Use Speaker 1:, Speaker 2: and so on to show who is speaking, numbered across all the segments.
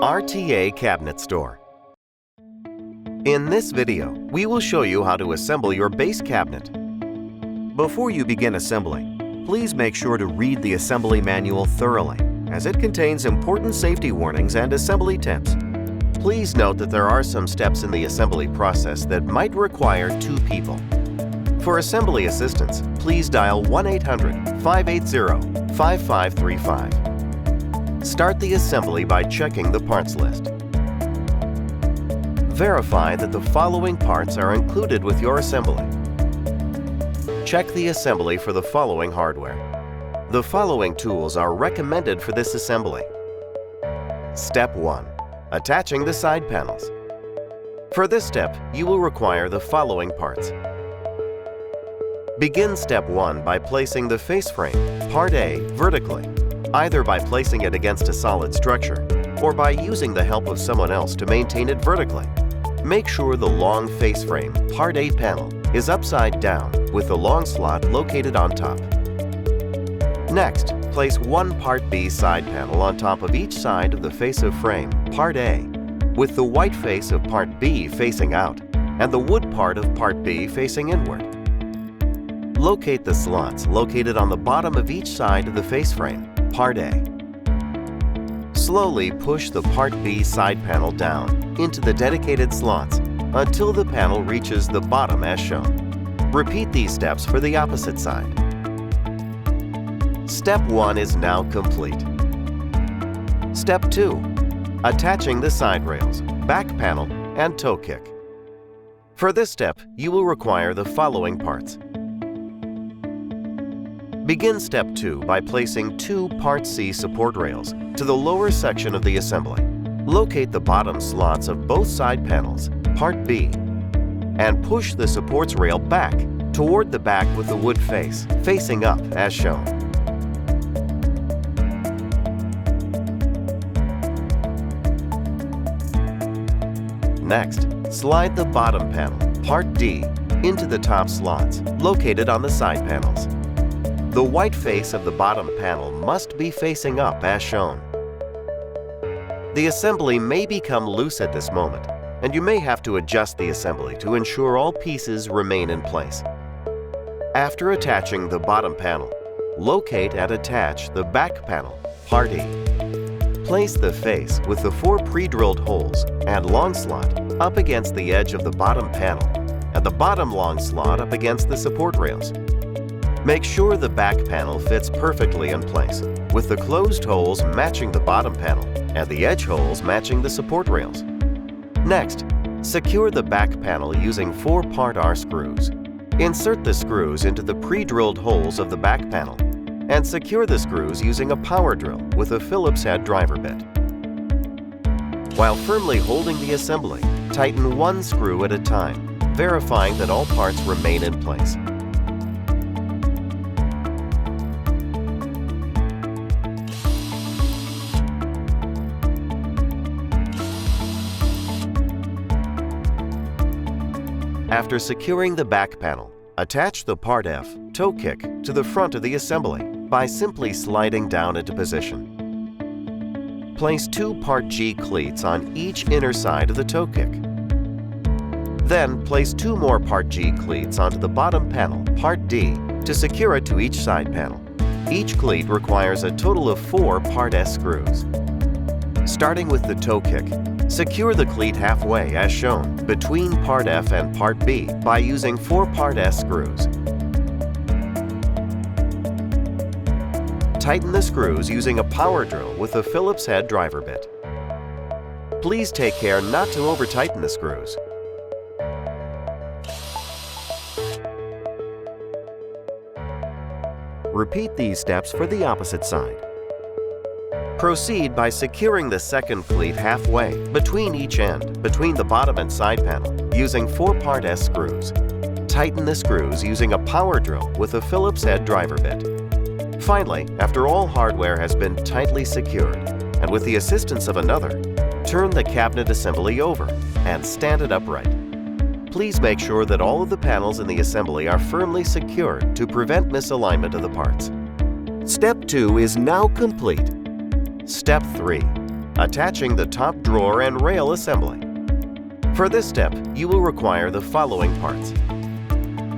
Speaker 1: RTA Cabinet Store. In this video, we will show you how to assemble your base cabinet. Before you begin assembling, please make sure to read the assembly manual thoroughly, as it contains important safety warnings and assembly tips. Please note that there are some steps in the assembly process that might require two people. For assembly assistance, please dial 1-800-580-5535. Start the assembly by checking the parts list. Verify that the following parts are included with your assembly. Check the assembly for the following hardware. The following tools are recommended for this assembly. Step 1. Attaching the side panels. For this step, you will require the following parts. Begin Step 1 by placing the face frame, Part A, vertically, either by placing it against a solid structure or by using the help of someone else to maintain it vertically. Make sure the long face frame, Part A panel, is upside down with the long slot located on top. Next, place one Part B side panel on top of each side of the face of frame, Part A, with the white face of Part B facing out and the wood part of Part B facing inward. Locate the slots located on the bottom of each side of the face frame, Part A. Slowly push the Part B side panel down into the dedicated slots until the panel reaches the bottom as shown. Repeat these steps for the opposite side. Step 1 is now complete. Step 2. Attaching the side rails, back panel, and toe kick. For this step, you will require the following parts. Begin Step 2 by placing two Part C support rails to the lower section of the assembly. Locate the bottom slots of both side panels, Part B, and push the supports rail back toward the back with the wood face, facing up as shown. Next, slide the bottom panel, Part D, into the top slots, located on the side panels. The white face of the bottom panel must be facing up as shown. The assembly may become loose at this moment, and you may have to adjust the assembly to ensure all pieces remain in place. After attaching the bottom panel, locate and attach the back panel, Part E. Place the face with the four pre-drilled holes and long slot up against the edge of the bottom panel and the bottom long slot up against the support rails. Make sure the back panel fits perfectly in place, with the closed holes matching the bottom panel and the edge holes matching the support rails. Next, secure the back panel using 4 Part R screws. Insert the screws into the pre-drilled holes of the back panel and secure the screws using a power drill with a Phillips head driver bit. While firmly holding the assembly, tighten one screw at a time, verifying that all parts remain in place. After securing the back panel, attach the Part F toe kick to the front of the assembly by simply sliding down into position. Place two Part G cleats on each inner side of the toe kick. Then place two more Part G cleats onto the bottom panel, Part D, to secure it to each side panel. Each cleat requires a total of 4 Part S screws. Starting with the toe kick, secure the cleat halfway as shown between Part F and Part B by using 4 Part S screws. Tighten the screws using a power drill with a Phillips head driver bit. Please take care not to over-tighten the screws. Repeat these steps for the opposite side. Proceed by securing the second cleat halfway between each end, between the bottom and side panel, using 4 Part S screws. Tighten the screws using a power drill with a Phillips head driver bit. Finally, after all hardware has been tightly secured, and with the assistance of another, turn the cabinet assembly over and stand it upright. Please make sure that all of the panels in the assembly are firmly secured to prevent misalignment of the parts. Step 2 is now complete. Step 3. attaching the top drawer and rail assembly. For this step, you will require the following parts.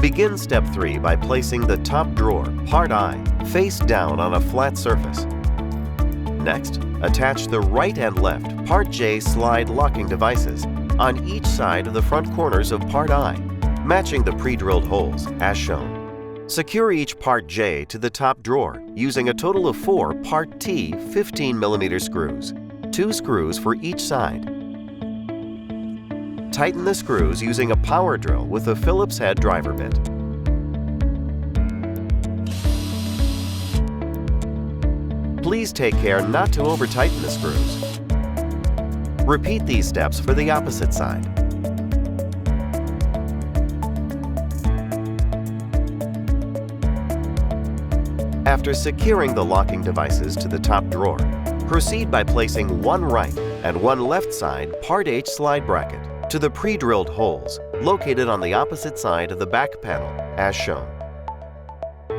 Speaker 1: Begin step 3 by placing the top drawer, part I, face down on a flat surface. Next, attach the right and left part J slide locking devices on each side of the front corners of part I, matching the pre-drilled holes as shown. Secure each part J to the top drawer using a total of 4 part T 15mm screws, 2 screws for each side. Tighten the screws using a power drill with a Phillips head driver bit. Please take care not to over-tighten the screws. Repeat these steps for the opposite side. After securing the locking devices to the top drawer, proceed by placing one right and one left side part H slide bracket to the pre-drilled holes located on the opposite side of the back panel as shown.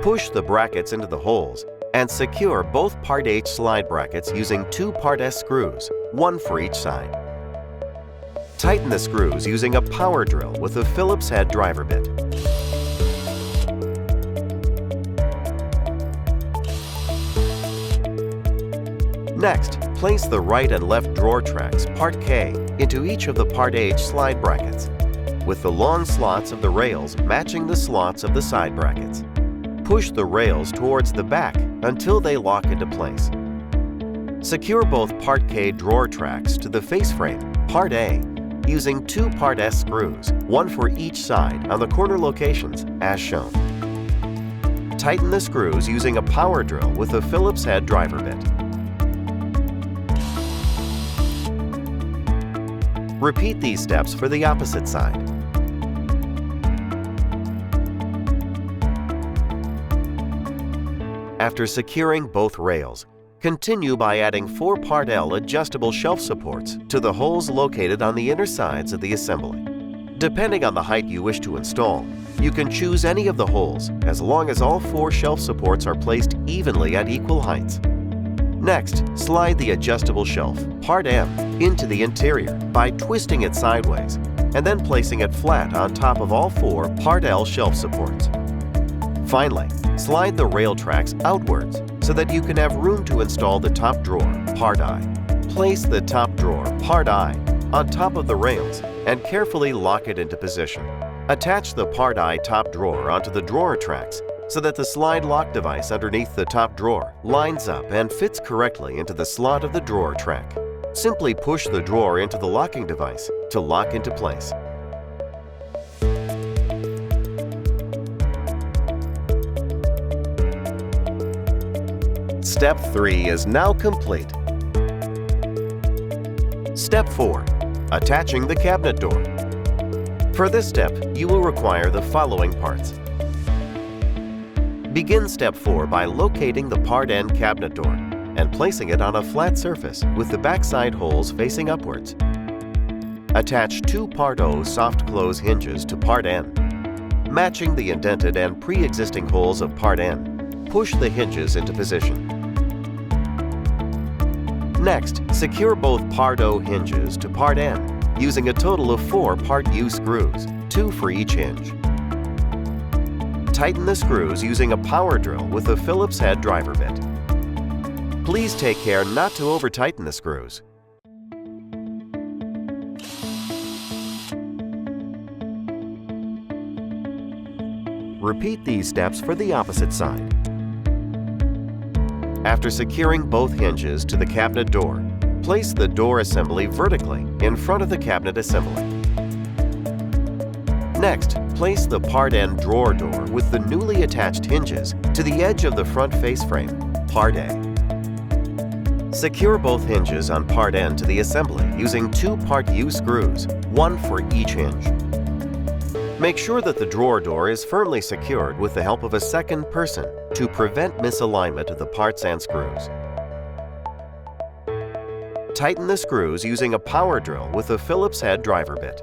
Speaker 1: Push the brackets into the holes and secure both part H slide brackets using 2 part S screws, 1 for each side. Tighten the screws using a power drill with a Phillips head driver bit. Next, place the right and left drawer tracks, part K, into each of the part H slide brackets, with the long slots of the rails matching the slots of the side brackets. Push the rails towards the back until they lock into place. Secure both part K drawer tracks to the face frame, part A, using 2 part S screws, 1 for each side on the corner locations as shown. Tighten the screws using a power drill with a Phillips head driver bit. Repeat these steps for the opposite side. After securing both rails, continue by adding 4 part L adjustable shelf supports to the holes located on the inner sides of the assembly. Depending on the height you wish to install, you can choose any of the holes as long as all 4 shelf supports are placed evenly at equal heights. Next, slide the adjustable shelf, part M, into the interior by twisting it sideways and then placing it flat on top of all 4 part L shelf supports. Finally, slide the rail tracks outwards so that you can have room to install the top drawer, part I. Place the top drawer, part I, on top of the rails and carefully lock it into position. Attach the part I top drawer onto the drawer tracks so that the slide lock device underneath the top drawer lines up and fits correctly into the slot of the drawer track. Simply push the drawer into the locking device to lock into place. Step 3 is now complete. Step 4. Attaching the cabinet door. For this step, you will require the following parts. Begin step 4 by locating the part N cabinet door and placing it on a flat surface with the backside holes facing upwards. Attach 2 part O soft close hinges to part N. Matching the indented and pre-existing holes of part N, push the hinges into position. Next, secure both part O hinges to part N using a total of 4 part U screws, 2 for each hinge. Tighten the screws using a power drill with a Phillips head driver bit. Please take care not to over-tighten the screws. Repeat these steps for the opposite side. After securing both hinges to the cabinet door, place the door assembly vertically in front of the cabinet assembly. Next, place the part N drawer door with the newly attached hinges to the edge of the front face frame, part A. Secure both hinges on part N to the assembly using 2 part U screws, 1 for each hinge. Make sure that the drawer door is firmly secured with the help of a second person to prevent misalignment of the parts and screws. Tighten the screws using a power drill with a Phillips head driver bit.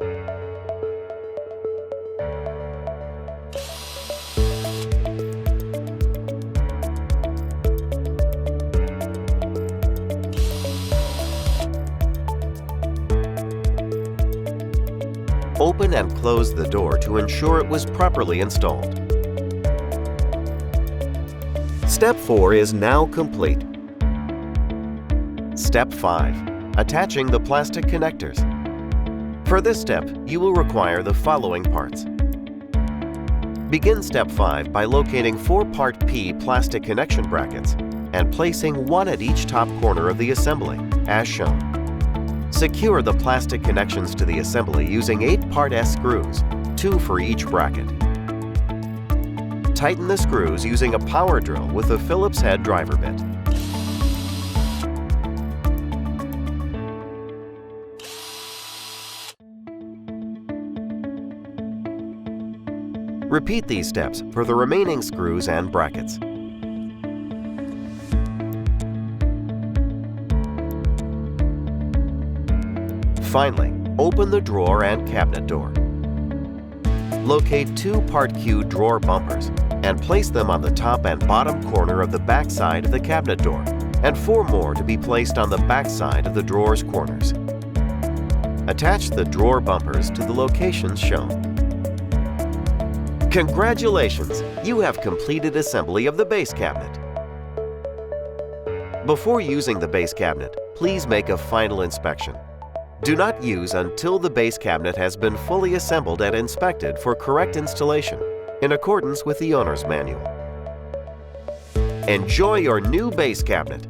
Speaker 1: open and close the door to ensure it was properly installed. Step 4 is now complete. Step 5. Attaching the plastic connectors. For this step, you will require the following parts. Begin Step 5 by locating 4 Part P plastic connection brackets and placing one at each top corner of the assembly, as shown. Secure the plastic connections to the assembly using 8 Part S screws, 2 for each bracket. Tighten the screws using a power drill with a Phillips head driver bit. Repeat these steps for the remaining screws and brackets. Finally, open the drawer and cabinet door. Locate 2 Part Q drawer bumpers and place them on the top and bottom corner of the back side of the cabinet door, and 4 more to be placed on the back side of the drawer's corners. Attach the drawer bumpers to the locations shown. Congratulations! You have completed assembly of the base cabinet. Before using the base cabinet, please make a final inspection. Do not use until the base cabinet has been fully assembled and inspected for correct installation in accordance with the owner's manual. Enjoy your new base cabinet.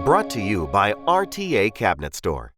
Speaker 1: Brought to you by RTA Cabinet Store.